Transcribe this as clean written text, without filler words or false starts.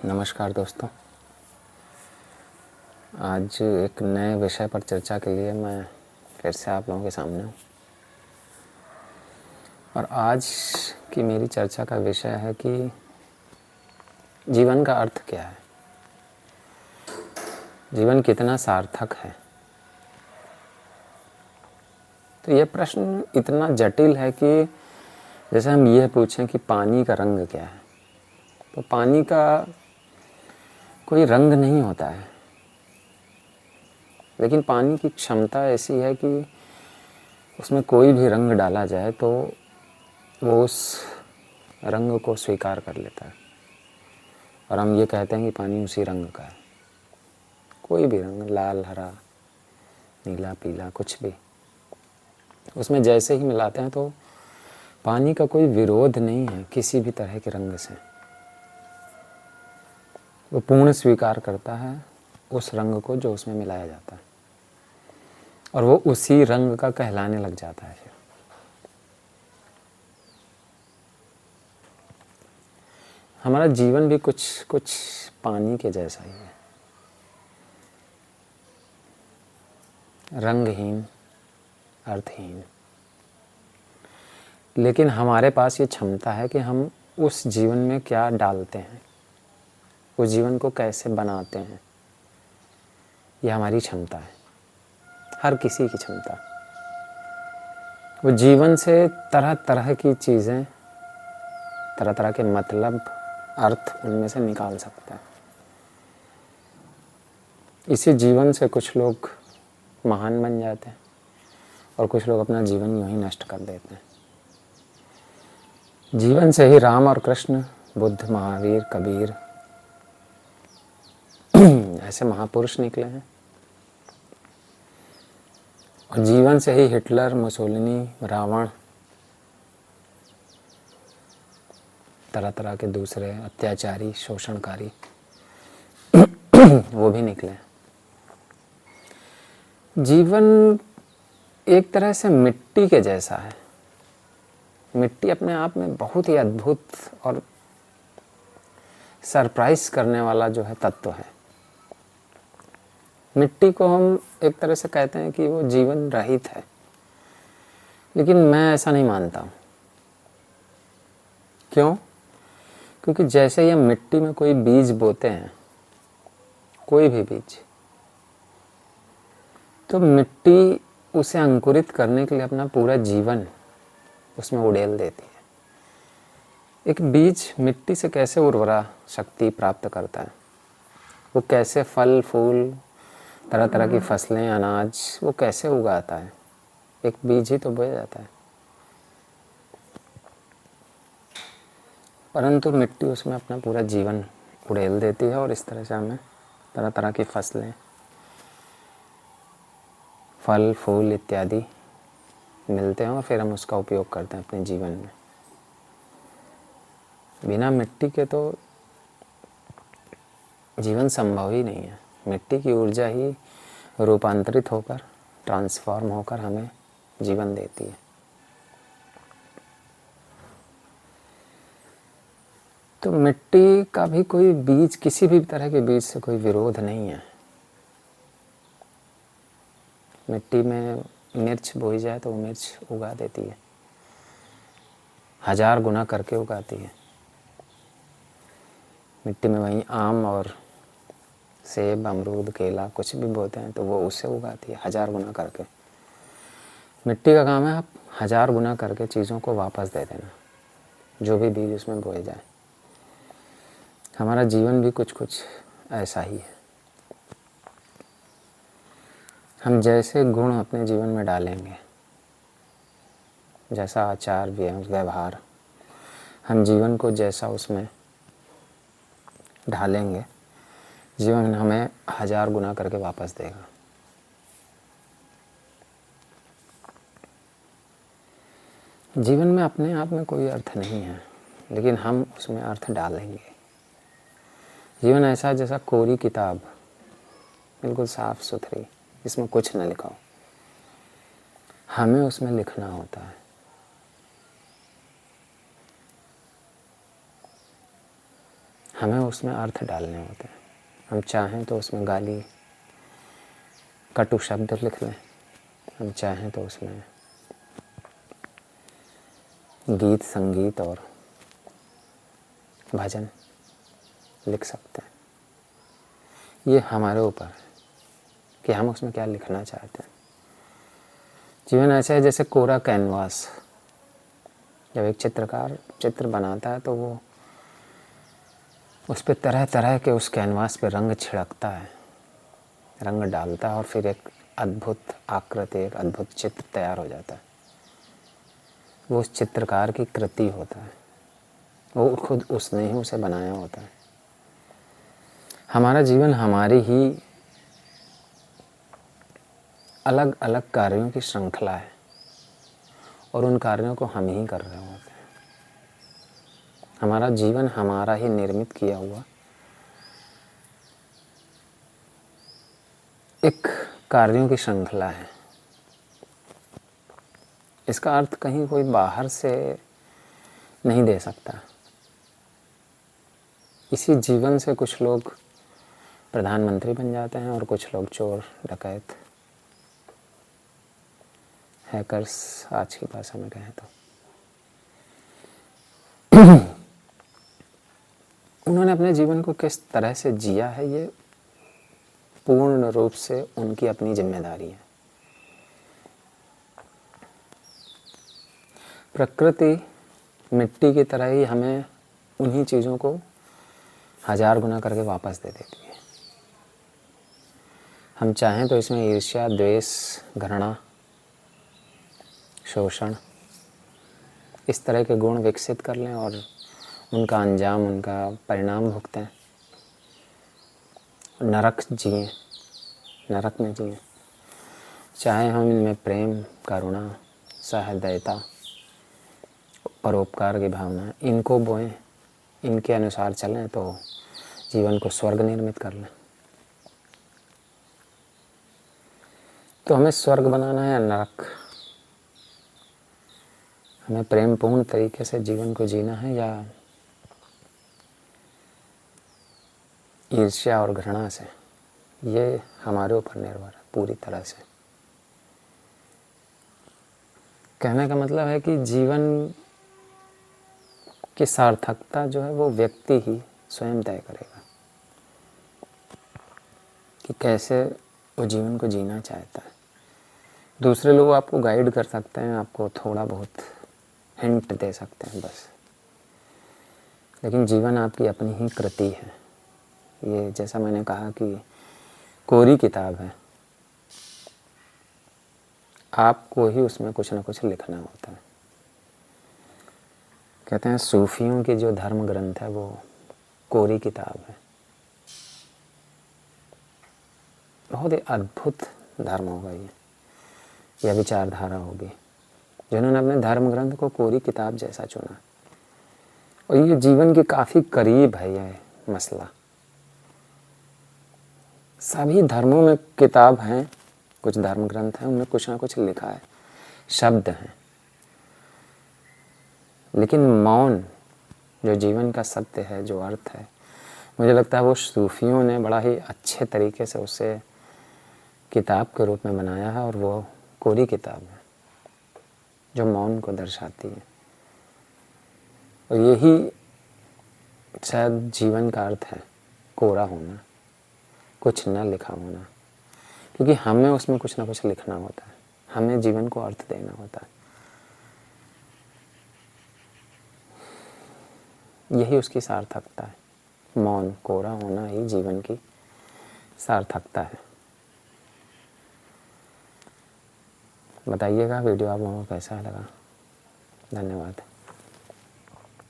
नमस्कार दोस्तों। आज एक नए विषय पर चर्चा के लिए मैं फिर से आप लोगों के सामने हूँ। और आज की मेरी चर्चा का विषय है कि जीवन का अर्थ क्या है, जीवन कितना सार्थक है। तो ये प्रश्न इतना जटिल है कि जैसे हम ये पूछें कि पानी का रंग क्या है, तो पानी का कोई रंग नहीं होता है, लेकिन पानी की क्षमता ऐसी है कि उसमें कोई भी रंग डाला जाए तो वो उस रंग को स्वीकार कर लेता है। और हम ये कहते हैं कि पानी उसी रंग का है। कोई भी रंग, लाल, हरा, नीला, पीला, कुछ भी, उसमें जैसे ही मिलाते हैं तो पानी का कोई विरोध नहीं है किसी भी तरह के रंग से। वो पूर्ण स्वीकार करता है उस रंग को जो उसमें मिलाया जाता है, और वो उसी रंग का कहलाने लग जाता है। फिर हमारा जीवन भी कुछ कुछ पानी के जैसा ही है, रंगहीन, अर्थहीन। लेकिन हमारे पास ये क्षमता है कि हम उस जीवन में क्या डालते हैं, उस जीवन को कैसे बनाते हैं। ये हमारी क्षमता है, हर किसी की क्षमता। वो जीवन से तरह तरह की चीज़ें, तरह तरह के मतलब, अर्थ उनमें से निकाल सकता है। इसी जीवन से कुछ लोग महान बन जाते हैं और कुछ लोग अपना जीवन यूं ही नष्ट कर देते हैं। जीवन से ही राम और कृष्ण, बुद्ध, महावीर, कबीर ऐसे महापुरुष निकले हैं। और जीवन से ही हिटलर, मुसोलिनी, रावण, तरह तरह के दूसरे अत्याचारी, शोषणकारी वो भी निकले। जीवन एक तरह से मिट्टी के जैसा है। मिट्टी अपने आप में बहुत ही अद्भुत और सरप्राइज करने वाला जो है तत्व है। मिट्टी को हम एक तरह से कहते हैं कि वो जीवन रहित है, लेकिन मैं ऐसा नहीं मानता हूँ। क्यों? क्योंकि जैसे ही हम मिट्टी में कोई बीज बोते हैं, कोई भी बीज, तो मिट्टी उसे अंकुरित करने के लिए अपना पूरा जीवन उसमें उड़ेल देती है। एक बीज मिट्टी से कैसे उर्वरा शक्ति प्राप्त करता है, वो कैसे फल फूल, तरह तरह की फसलें, अनाज वो कैसे उगाता है। एक बीज ही तो बोया जाता है, परंतु मिट्टी उसमें अपना पूरा जीवन उड़ेल देती है। और इस तरह से हमें तरह तरह की फसलें, फल फूल इत्यादि मिलते हैं और फिर हम उसका उपयोग करते हैं अपने जीवन में। बिना मिट्टी के तो जीवन संभव ही नहीं है। मिट्टी की ऊर्जा ही रूपांतरित होकर, ट्रांसफॉर्म होकर हमें जीवन देती है। तो मिट्टी का भी कोई बीज, किसी भी तरह के बीज से कोई विरोध नहीं है। मिट्टी में मिर्च बोई जाए तो वो मिर्च उगा देती है, 1000 गुना करके उगाती है। मिट्टी में वहीं आम और सेब, अमरूद, केला कुछ भी बोते हैं तो वो उससे उगाती है 1000 गुना करके। मिट्टी का काम है आप 1000 गुना करके चीज़ों को वापस दे देना, जो भी बीज उसमें बोए जाए। हमारा जीवन भी कुछ कुछ ऐसा ही है। हम जैसे गुण अपने जीवन में डालेंगे, जैसा आचार व्यवहार, हम जीवन को जैसा उसमें ढालेंगे, जीवन हमें 1000 गुना करके वापस देगा। जीवन में अपने आप में कोई अर्थ नहीं है, लेकिन हम उसमें अर्थ डालेंगे। जीवन ऐसा है जैसा कोरी किताब, बिल्कुल साफ सुथरी, जिसमें कुछ न लिखा हो। हमें उसमें लिखना होता है। हमें उसमें अर्थ डालने होते हैं। हम चाहें तो उसमें गाली कटु शब्द लिख लें, हम चाहें तो उसमें गीत संगीत और भजन लिख सकते हैं। ये हमारे ऊपर है कि हम उसमें क्या लिखना चाहते हैं। जीवन ऐसा है जैसे कोरा कैनवास। जब एक चित्रकार चित्र बनाता है तो वो उस पर तरह तरह के उस कैनवास पे रंग छिड़कता है, रंग डालता है और फिर एक अद्भुत आकृति, एक अद्भुत चित्र तैयार हो जाता है। वो उस चित्रकार की कृति होता है, वो खुद उसने ही उसे बनाया होता है। हमारा जीवन हमारी ही अलग अलग कार्यों की श्रृंखला है और उन कार्यों को हम ही कर रहे होते हैं। हमारा जीवन हमारा ही निर्मित किया हुआ एक कार्यों की श्रृंखला है। इसका अर्थ कहीं कोई बाहर से नहीं दे सकता। इसी जीवन से कुछ लोग प्रधानमंत्री बन जाते हैं और कुछ लोग चोर, डकैत, हैकर्स आज की भाषा में कहें तो। उन्होंने अपने जीवन को किस तरह से जिया है, ये पूर्ण रूप से उनकी अपनी जिम्मेदारी है। प्रकृति मिट्टी की तरह ही हमें उन्हीं चीज़ों को 1000 गुना करके वापस दे देती है। हम चाहें तो इसमें ईर्ष्या, द्वेष, घृणा, शोषण, इस तरह के गुण विकसित कर लें और उनका अंजाम, उनका परिणाम भुगतें, नरक जिएं, नरक में जिएं। चाहे हम इनमें प्रेम, करुणा, सहृदयता, परोपकार की भावना इनको बोएं, इनके अनुसार चलें तो जीवन को स्वर्ग निर्मित कर लें। तो हमें स्वर्ग बनाना है या नरक? हमें प्रेमपूर्ण तरीके से जीवन को जीना है या ईर्ष्या और घृणा से? ये हमारे ऊपर निर्भर है पूरी तरह से। कहने का मतलब है कि जीवन की सार्थकता जो है वो व्यक्ति ही स्वयं तय करेगा कि कैसे वो जीवन को जीना चाहता है। दूसरे लोग आपको गाइड कर सकते हैं, आपको थोड़ा बहुत हिंट दे सकते हैं बस, लेकिन जीवन आपकी अपनी ही कृति है। ये जैसा मैंने कहा कि कोरी किताब है, आपको ही उसमें कुछ ना कुछ लिखना होता है। कहते हैं सूफियों की जो धर्म ग्रंथ है वो कोरी किताब है। बहुत ही अद्भुत धर्म होगा ये, या विचारधारा होगी जिन्होंने अपने धर्म ग्रंथ को कोरी किताब जैसा चुना। और ये जीवन के काफ़ी करीब है ये मसला। सभी धर्मों में किताब हैं, कुछ धर्म ग्रंथ हैं, उनमें कुछ ना कुछ लिखा है, शब्द हैं, लेकिन मौन जो जीवन का सत्य है, जो अर्थ है, मुझे लगता है वो सूफियों ने बड़ा ही अच्छे तरीके से उसे किताब के रूप में बनाया है। और वो कोरी किताब है जो मौन को दर्शाती है। और यही शायद जीवन का अर्थ है, कोरा होना, कुछ न लिखा होना, क्योंकि हमें उसमें कुछ ना कुछ लिखना होता है, हमें जीवन को अर्थ देना होता है। यही उसकी सार्थकता है। मौन, कोरा होना ही जीवन की सार्थकता है। बताइएगा वीडियो आप लोगों को कैसा लगा। धन्यवाद।